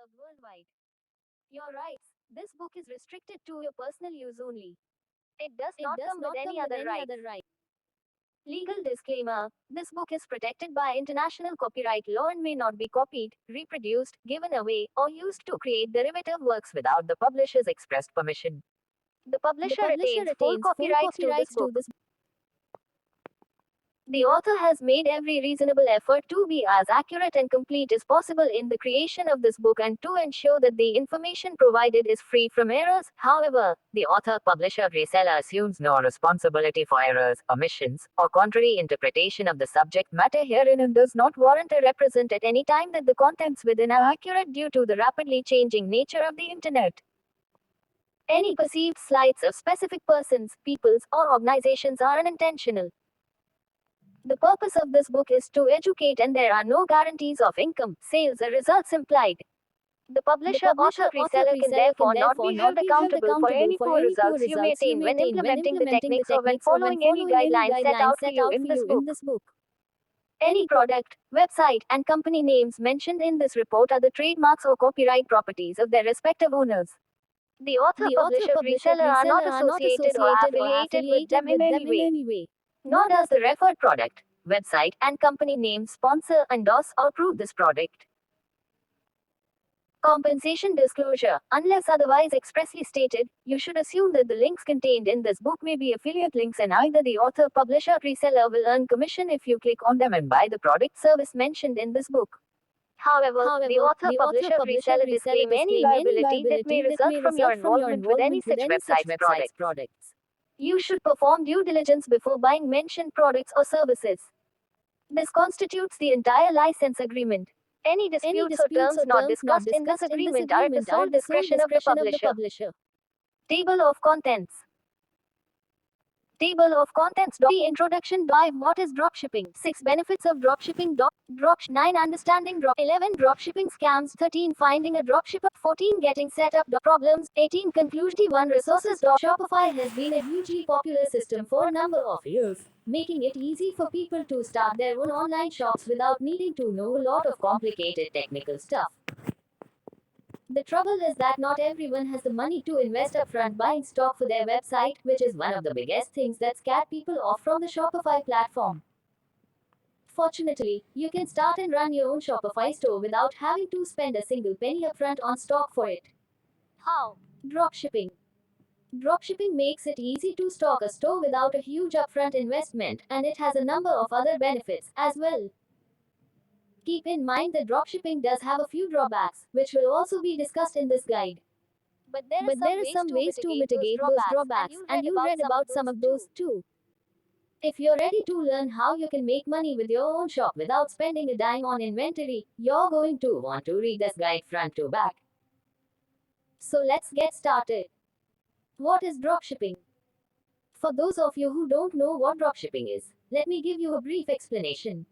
served worldwide. Your rights. This book is restricted to your personal use only. It does not come with any other rights. Legal disclaimer. This book is protected by international copyright law and may not be copied, reproduced, given away, or used to create derivative works without the publisher's expressed permission. The publisher retains full copyrights to this book. The author has made every reasonable effort to be as accurate and complete as possible in the creation of this book and to ensure that the information provided is free from errors. However, the author, publisher, reseller assumes no responsibility for errors, omissions, or contrary interpretation of the subject matter herein and does not warrant or represent at any time that the contents within are accurate due to the rapidly changing nature of the internet. Any perceived slights of specific persons, peoples, or organizations are unintentional. The purpose of this book is to educate and there are no guarantees of income, sales or results implied. The publisher, author, reseller can therefore not be held accountable for any poor results you may attain when implementing the techniques or when following any guidelines set out for you in this book. Any product, website, and company names mentioned in this report are the trademarks or copyright properties of their respective owners. The author, publisher, reseller are not associated or affiliated with them in any way. Nor does the referred product, website, and company name sponsor, endorse, or prove this product. Compensation disclosure. Unless otherwise expressly stated, you should assume that the links contained in this book may be affiliate links and either the author, publisher, reseller will earn commission if you click on them and buy the product service mentioned in this book. However, the author, publisher, reseller disclaim any liability that may result from your involvement with any such website's products. You should perform due diligence before buying mentioned products or services. This constitutes the entire license agreement. Any disputes or terms not discussed in this agreement are at the sole discretion of the publisher. Table of Contents. Table of Contents. Introduction. 5. What is dropshipping? 6. Benefits of dropshipping. 9. Understanding 11. Dropshipping scams. 13. Finding a dropshipper. 14. Getting set up. Problems. 18. Conclusion. 1. Resources. Shopify has been a hugely popular system for a number of years, making it easy for people to start their own online shops without needing to know a lot of complicated technical stuff. The trouble is that not everyone has the money to invest upfront buying stock for their website, which is one of the biggest things that scare people off from the Shopify platform. Fortunately, you can start and run your own Shopify store without having to spend a single penny upfront on stock for it. How? Dropshipping. Dropshipping makes it easy to stock a store without a huge upfront investment, and it has a number of other benefits as well. Keep in mind that dropshipping does have a few drawbacks, which will also be discussed in this guide. But there are some ways to mitigate those drawbacks, and you read about some of those too. If you're ready to learn how you can make money with your own shop without spending a dime on inventory, you're going to want to read this guide front to back. So let's get started. What is dropshipping? For those of you who don't know what dropshipping is, let me give you a brief explanation.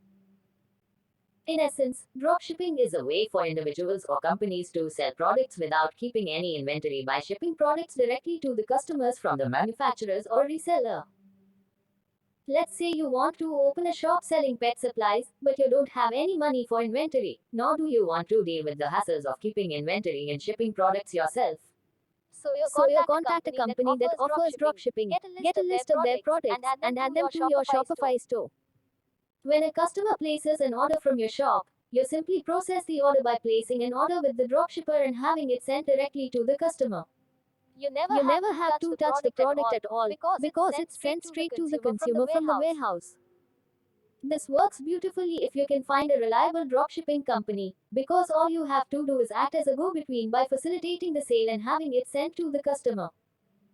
In essence, dropshipping is a way for individuals or companies to sell products without keeping any inventory by shipping products directly to the customers from the manufacturers or reseller. Let's say you want to open a shop selling pet supplies, but you don't have any money for inventory, nor do you want to deal with the hassles of keeping inventory and shipping products yourself. So you contact a company that offers dropshipping, get a list of their products, and add them to your Shopify store. When a customer places an order from your shop, you simply process the order by placing an order with the dropshipper and having it sent directly to the customer. You never have to touch the product at all because it's sent straight to the consumer from the warehouse. This works beautifully if you can find a reliable dropshipping company, because all you have to do is act as a go-between by facilitating the sale and having it sent to the customer.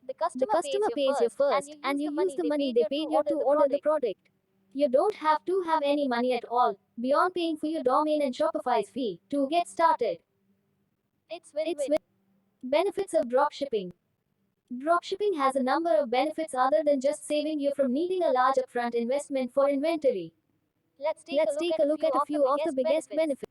The customer pays you first, and you use the money they paid you to order the product. You don't have to have any money at all, beyond paying for your domain and Shopify's fee, to get started. It's win-win. Benefits of dropshipping. Dropshipping has a number of benefits other than just saving you from needing a large upfront investment for inventory. Let's take a look at a few of the biggest benefits.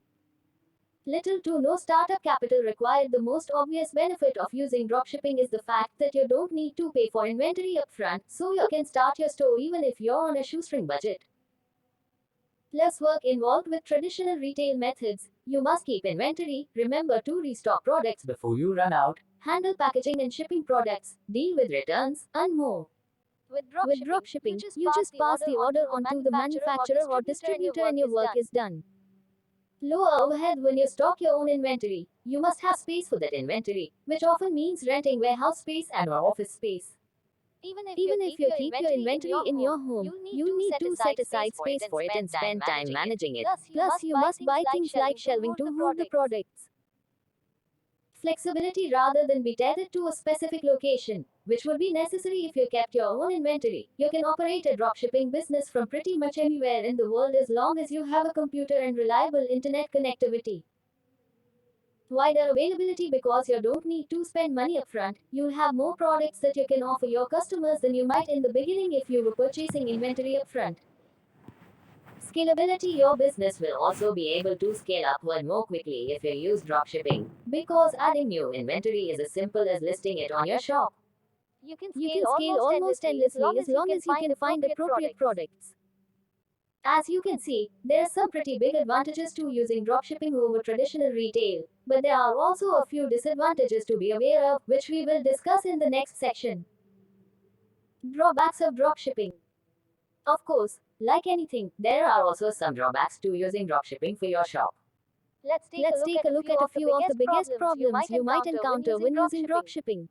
Little to no startup capital required. The most obvious benefit of using dropshipping is the fact that you don't need to pay for inventory upfront, so you can start your store even if you're on a shoestring budget. Plus work involved with traditional retail methods. You must keep inventory, remember to restock products before you run out, handle packaging and shipping products, deal with returns, and more. With dropshipping, you just pass the order on to the manufacturer or distributor and your work is done. Lower overhead when you stock your own inventory. You must have space for that inventory, which often means renting warehouse space and or office space. Even if you keep your inventory in your home, you need to set aside space for it and spend time managing it. Plus, you must buy things like shelving to hold the products. Flexibility rather than be tethered to a specific location, which would be necessary if you kept your own inventory. You can operate a dropshipping business from pretty much anywhere in the world as long as you have a computer and reliable internet connectivity. Wider availability because you don't need to spend money upfront. You'll have more products that you can offer your customers than you might in the beginning if you were purchasing inventory upfront. Scalability. Your business will also be able to scale upward more quickly if you use dropshipping, because adding new inventory is as simple as listing it on your shop. You can scale almost endlessly as long as you can find appropriate products. As you can see, there are some pretty big advantages to using dropshipping over traditional retail, but there are also a few disadvantages to be aware of, which we will discuss in the next section. Drawbacks of dropshipping. Of course, like anything, there are also some drawbacks to using dropshipping for your shop. Let's take a look at a few of the biggest problems you might encounter when using dropshipping.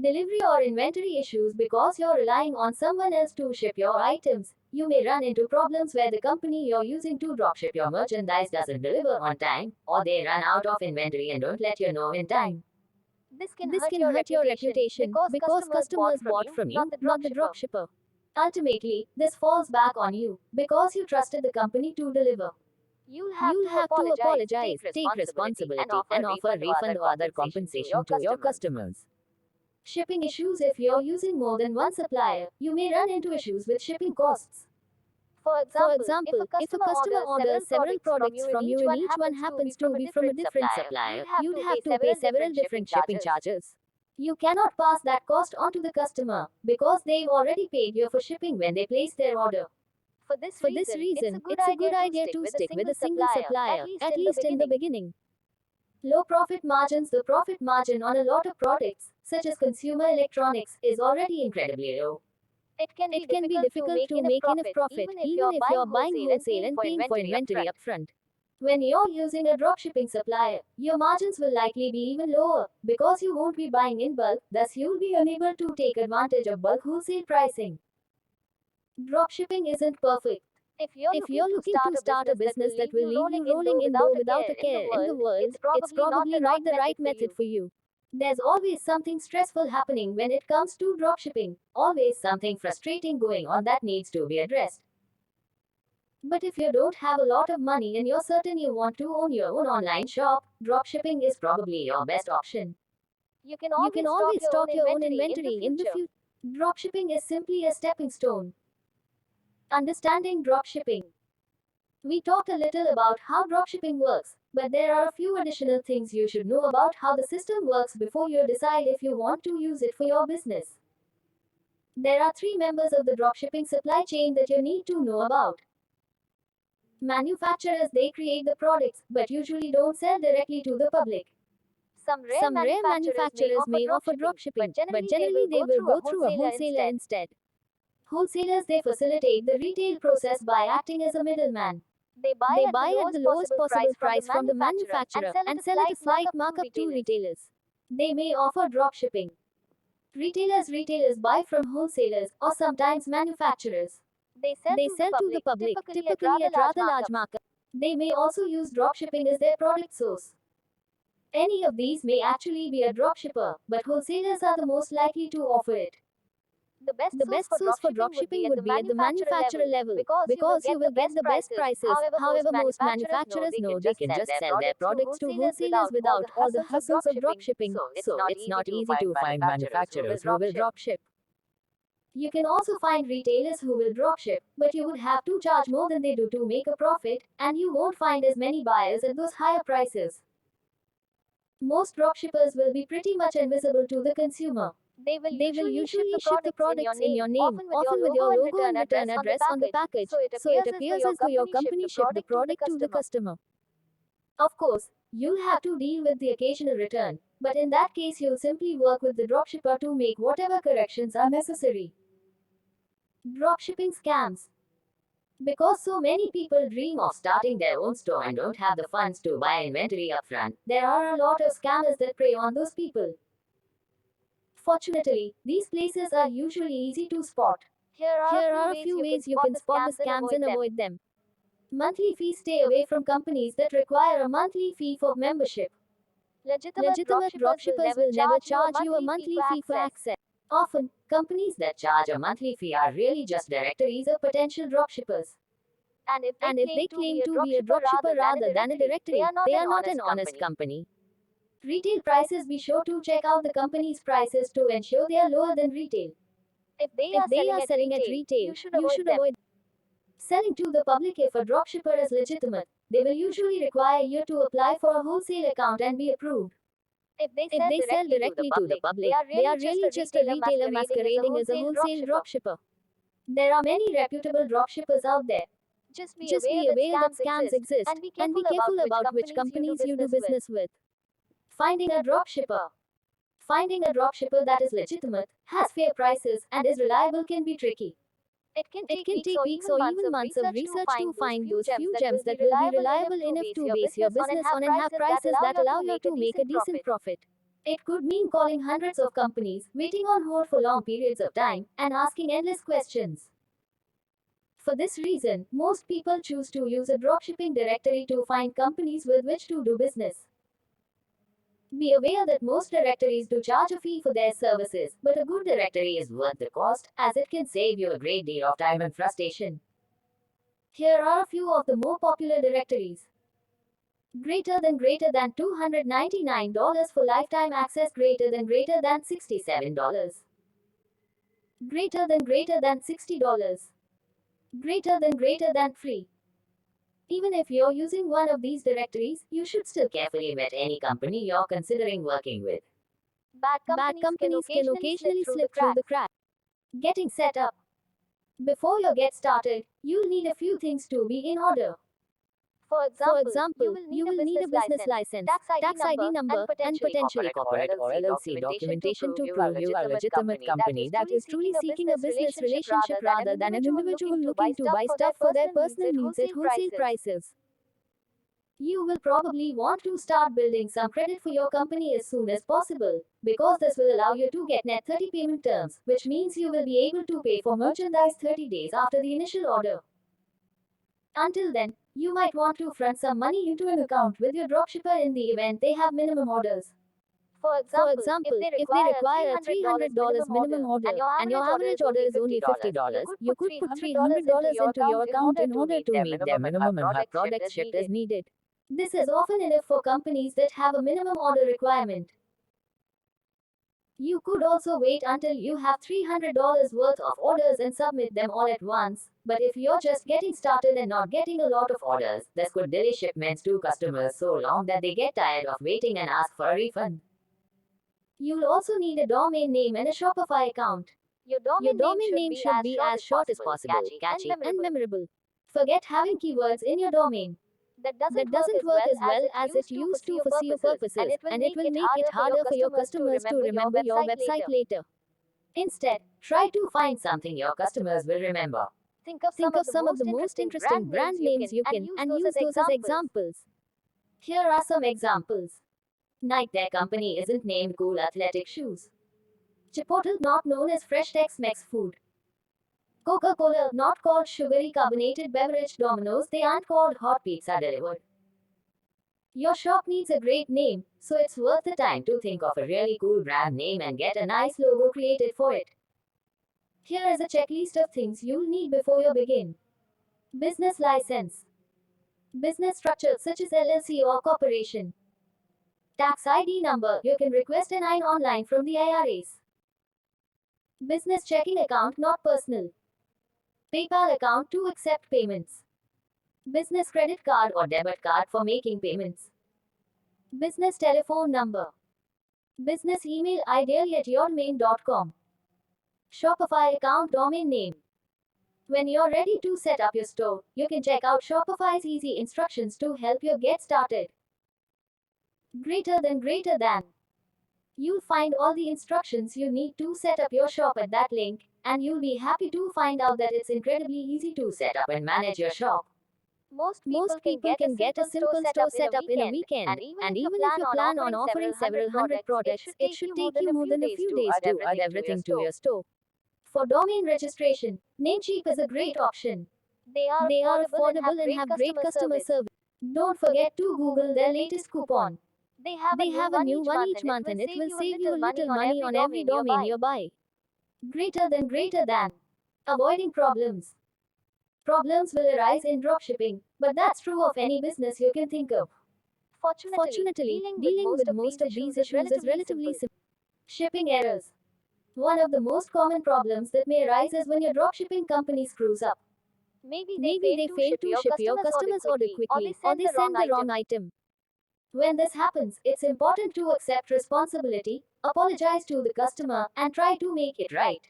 Delivery or inventory issues. Because you're relying on someone else to ship your items, you may run into problems where the company you're using to dropship your merchandise doesn't deliver on time, or they run out of inventory and don't let you know in time. This can hurt your reputation because customers bought from you, not the dropshipper. Ultimately, this falls back on you because you trusted the company to deliver. You'll have to apologize, take responsibility, and offer a refund or other compensation to your customers. Shipping issues. If you're using more than one supplier, you may run into issues with shipping costs. For example, if a customer orders several products from you and each one happens to be from a different supplier, you'd have to pay several different shipping charges. You cannot pass that cost on to the customer because they've already paid you for shipping when they place their order. For this reason, it's a good idea to stick with a single supplier, at least in the beginning. Low profit margins. The profit margin on a lot of products, such as consumer electronics, is already incredibly low. It can be difficult to make enough profit, even if you're buying wholesale and paying for inventory upfront. When you're using a dropshipping supplier, your margins will likely be even lower because you won't be buying in bulk, thus, you'll be unable to take advantage of bulk wholesale pricing. Dropshipping isn't perfect. If you're looking to start a business that will leave you rolling in dough without a care in the world, it's probably not the right method for you. There's always something stressful happening when it comes to dropshipping, always something frustrating going on that needs to be addressed. But if you don't have a lot of money and you're certain you want to own your own online shop, dropshipping is probably your best option. You can always stock your own inventory in the future. Dropshipping is simply a stepping stone. Understanding dropshipping. We talked a little about how dropshipping works, but there are a few additional things you should know about how the system works before you decide if you want to use it for your business. There are three members of the dropshipping supply chain that you need to know about. Manufacturers. They create the products, but usually don't sell directly to the public. Some rare manufacturers may offer dropshipping, but generally they will go through a wholesaler instead. Wholesalers. They facilitate the retail process by acting as a middleman. They buy at the lowest possible price from the manufacturer and sell at a slight markup to retailers. They may offer dropshipping. Retailers buy from wholesalers or sometimes manufacturers. They sell to the public, typically at rather large markup. They may also use dropshipping as their product source. Any of these may actually be a dropshipper, but wholesalers are the most likely to offer it. The best source for dropshipping would be at the manufacturer level because you will get the best prices. However, most manufacturers know they can just sell their products to wholesalers without all the hassles of dropshipping, so it's not easy to find manufacturers who will dropship. You can also find retailers who will dropship, but you would have to charge more than they do to make a profit, and you won't find as many buyers at those higher prices. Most dropshippers will be pretty much invisible to the consumer. They will usually ship the products in your name, often with your logo and return address on the package, so it appears as though your company shipped the product to the customer. Of course, you'll have to deal with the occasional return, but in that case you'll simply work with the dropshipper to make whatever corrections are necessary. Dropshipping scams. Because so many people dream of starting their own store and don't have the funds to buy inventory upfront, there are a lot of scammers that prey on those people. Fortunately, these places are usually easy to spot. Here are a few ways you can spot the scams and avoid them. Monthly fees. Stay away from companies that require a monthly fee for membership. Legitimate dropshippers will never charge you a monthly fee for access. Often, companies that charge a monthly fee are really just directories of potential dropshippers. And if they claim to be a dropshipper rather than a directory, they are not an honest company. Retail prices. Be sure to check out the company's prices to ensure they are lower than retail. If they are selling at retail, you should avoid selling to the public. If a dropshipper is legitimate, they will usually require you to apply for a wholesale account and be approved. If they sell directly to the public, they are really just a retailer masquerading as a wholesale dropshipper. There are many reputable dropshippers out there. Just be aware that scams exist and be careful about which companies you do business with. Finding a dropshipper. Finding a dropshipper that is legitimate, has fair prices, and is reliable can be tricky. It can take weeks or even months of research to find those few gems that will be reliable enough to base your business on and have prices that allow you to make a decent profit. It could mean calling hundreds of companies, waiting on hold for long periods of time, and asking endless questions. For this reason, most people choose to use a dropshipping directory to find companies with which to do business. Be aware that most directories do charge a fee for their services, but a good directory is worth the cost, as it can save you a great deal of time and frustration. Here are a few of the more popular directories. Greater than $299 for lifetime access. Greater than $67. Greater than $60. Greater than free. Even if you're using one of these directories, you should still carefully vet any company you're considering working with. Bad companies can occasionally slip through the cracks. Getting set up. Before you get started, you'll need a few things to be in order. For example, you will need a business license, tax ID number, and potentially corporate or LLC documentation to prove you are a legitimate company that is truly seeking a business relationship rather than an individual looking to buy stuff for their personal needs at wholesale prices. You will probably want to start building some credit for your company as soon as possible, because this will allow you to get net 30 payment terms, which means you will be able to pay for merchandise 30 days after the initial order. Until then, you might want to front some money into an account with your dropshipper in the event they have minimum orders. For example, if they require a $300 minimum order and your average order is only $50, you could put $300 into your account in order to meet their minimum and have products shipped as needed. This is often enough for companies that have a minimum order requirement. You could also wait until you have $300 worth of orders and submit them all at once, but if you're just getting started and not getting a lot of orders, this could delay shipments to customers so long that they get tired of waiting and ask for a refund. You'll also need a domain name and a Shopify account. Your domain name should be as short as possible, catchy, and memorable. Forget having keywords in your domain. That doesn't work as well as it used to for SEO purposes, and it will make it harder for your customers to remember your website later. Instead, try to find something your customers will remember. Think of some of the most interesting brand names you can and use those as examples. Here are some examples. Nike, their company isn't named Cool Athletic Shoes. Chipotle, not known as Fresh Tex-Mex Food. Coca-Cola, not called sugary carbonated beverage. Domino's, they aren't called hot pizza delivered. Your shop needs a great name, so it's worth the time to think of a really cool brand name and get a nice logo created for it. Here is a checklist of things you'll need before you begin. Business license. Business structure such as LLC or corporation. Tax ID number, you can request an I-9 online from the IRS. Business checking account, not personal. PayPal account to accept payments. Business credit card or debit card for making payments. Business telephone number. Business email ideally at yourmain.com. Shopify account domain name. When you're ready to set up your store, you can check out Shopify's easy instructions to help you get started. Greater than. You'll find all the instructions you need to set up your shop at that link, and you'll be happy to find out that it's incredibly easy to set up and manage your shop. Most people can get a simple store set up in a weekend, and even if you plan on offering several hundred products, it should take you more than a few days to add everything to your store. For domain registration, Namecheap is a great option. They are affordable and have great customer service. Don't forget to Google their latest coupon. They have a new one each month and it will save you a little money on every domain you buy. Greater than. Avoiding problems. Problems will arise in dropshipping, but that's true of any business you can think of. Fortunately, dealing with most of these issues is relatively simple. Shipping errors. One of the most common problems that may arise is when your dropshipping company screws up. Maybe they fail to ship your customer's order quickly, or they send the wrong item. When this happens, it's important to accept responsibility, apologize to the customer, and try to make it right.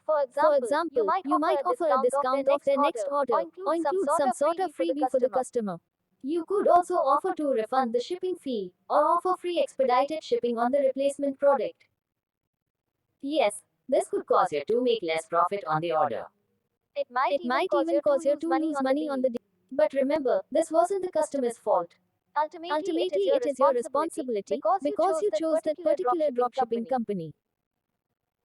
For example, you might offer a discount off their next order, or include some sort of freebie for the customer. You could also offer to refund the shipping fee, or offer free expedited shipping on the replacement product. Yes, this could cause you to make less profit on the order. It might even cause you to lose money on the deal. But remember, this wasn't the customer's fault. Ultimately, it is your responsibility because you chose that particular dropshipping company.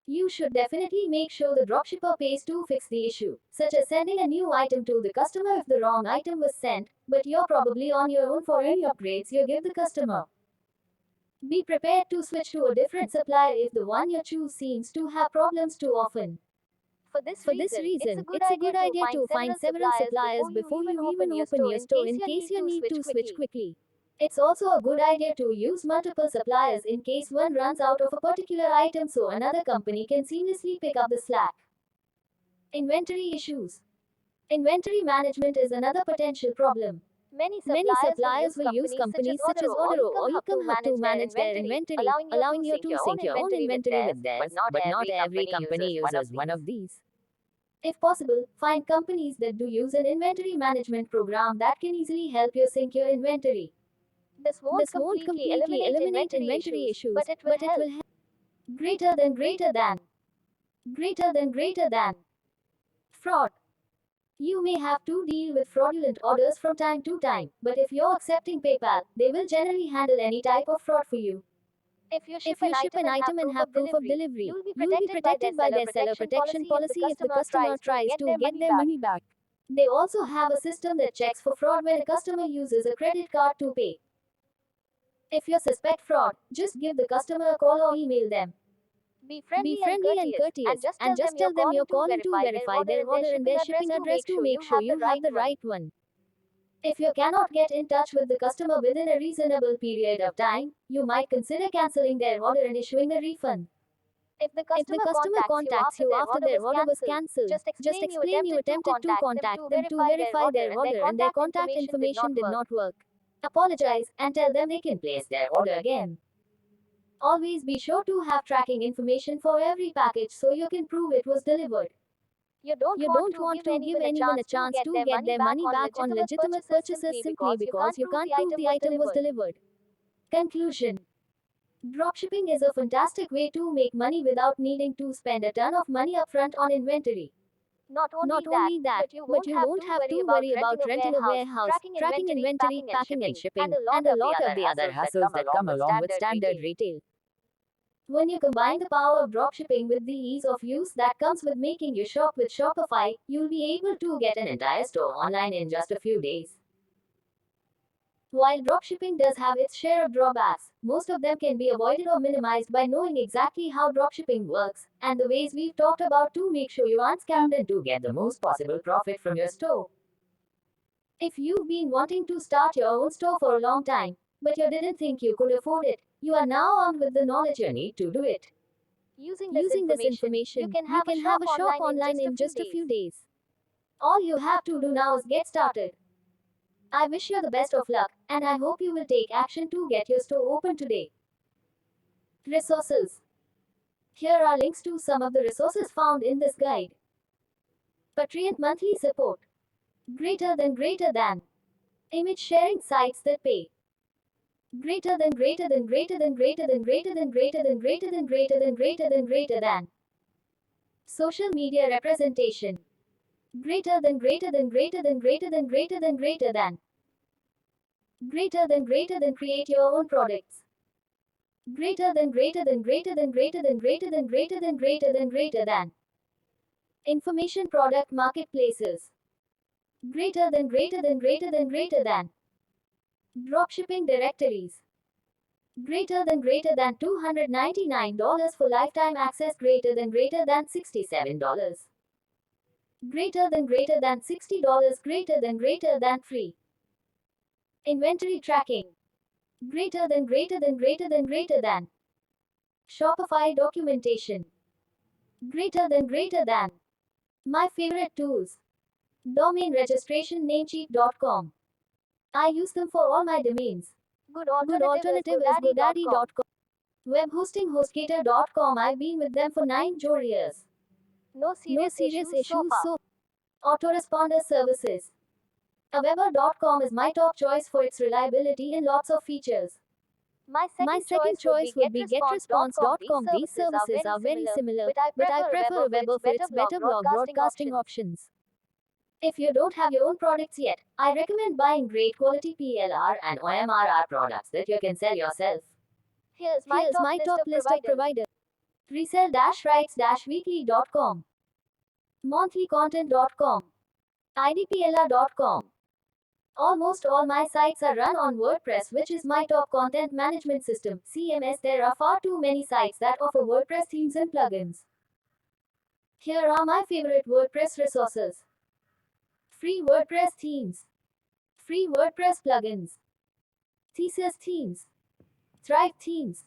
You should definitely make sure the dropshipper pays to fix the issue, such as sending a new item to the customer if the wrong item was sent, but you're probably on your own for any upgrades you give the customer. Be prepared to switch to a different supplier if the one you choose seems to have problems too often. For this reason, it's a good idea to find several suppliers before you even open your store in case you need to switch quickly. It's also a good idea to use multiple suppliers in case one runs out of a particular item so another company can seamlessly pick up the slack. Inventory issues. Inventory management is another potential problem. Many suppliers will use companies such as Odoro or Ecom to manage their inventory, allowing you to sync your own inventory with theirs, but not every company uses one of these. If possible, find companies that do use an inventory management program that can easily help you sync your inventory. This won't completely eliminate inventory issues, but it will help. Greater than. Greater than. Fraud. You may have to deal with fraudulent orders from time to time, but if you're accepting PayPal, they will generally handle any type of fraud for you. If you ship an item and have proof of delivery, you'll be protected by their seller protection policy if the customer tries to get their money back. They also have a system that checks for fraud when a customer uses a credit card to pay. If you suspect fraud, just give the customer a call or email them. Be friendly and courteous, and just tell them you're calling to verify their order and their shipping address to make sure you have the right one. If you cannot get in touch with the customer within a reasonable period of time, you might consider canceling their order and issuing a refund. If the customer contacts you after their order was cancelled, just explain you attempted to contact them to verify their order and their contact information did not work. Apologize and tell them they can place their order again. Always be sure to have tracking information for every package so you can prove it was delivered. You don't want to give anyone a chance to get their money back on legitimate purchases simply because you can't prove the item was delivered. Conclusion. Dropshipping is a fantastic way to make money without needing to spend a ton of money upfront on inventory. Not only that, but you won't have to worry about renting a warehouse, tracking inventory, packing and shipping, and a lot of the other hassles that come along with standard retail. When you combine the power of dropshipping with the ease of use that comes with making your shop with Shopify, you'll be able to get an entire store online in just a few days. While dropshipping does have its share of drawbacks, most of them can be avoided or minimized by knowing exactly how dropshipping works and the ways we've talked about to make sure you aren't scammed and to get the most possible profit from your store. If you've been wanting to start your own store for a long time, but you didn't think you could afford it, you are now armed with the knowledge you need to do it. Using this information, you can have a shop online in just a few days. All you have to do now is get started. I wish you the best of luck, and I hope you will take action to get your store open today. Resources. Here are links to some of the resources found in this guide. Patreon monthly support. Greater than. Image sharing sites that pay. Greater than. Social media representation. Greater than. Create your own products. Greater than. Information product marketplaces. Greater than. Dropshipping directories. Greater than $299 for lifetime access. Greater than $67. Greater than $60. Greater than free. Inventory tracking. Greater than. Shopify documentation. Greater than. My favorite tools. Domain registration namecheap.com. I use them for all my domains. Good Good alternative is alternative is GoDaddy.com. GoDaddy.com. Web hosting HostGator.com. I've been with them for 9 years. No No serious serious issues so issues far. so. Autoresponder services. Aweber.com is my top choice for its reliability and lots of features. My My second second choice choice would would be be GetResponse.com. GetResponse.com. These services are very similar, but I prefer Aweber for its better blog broadcasting options. If you don't have your own products yet, I recommend buying great quality PLR and OMRR products that you can sell yourself. Here's Here's my top list of providers. Resell-rights-weekly.com, monthlycontent.com, idplr.com. Almost all my sites are run on WordPress, which is my top content management system, CMS. There are far too many sites that offer WordPress themes and plugins. Here are my favorite WordPress resources. Free WordPress themes, free WordPress plugins, Thesis themes, Thrive themes,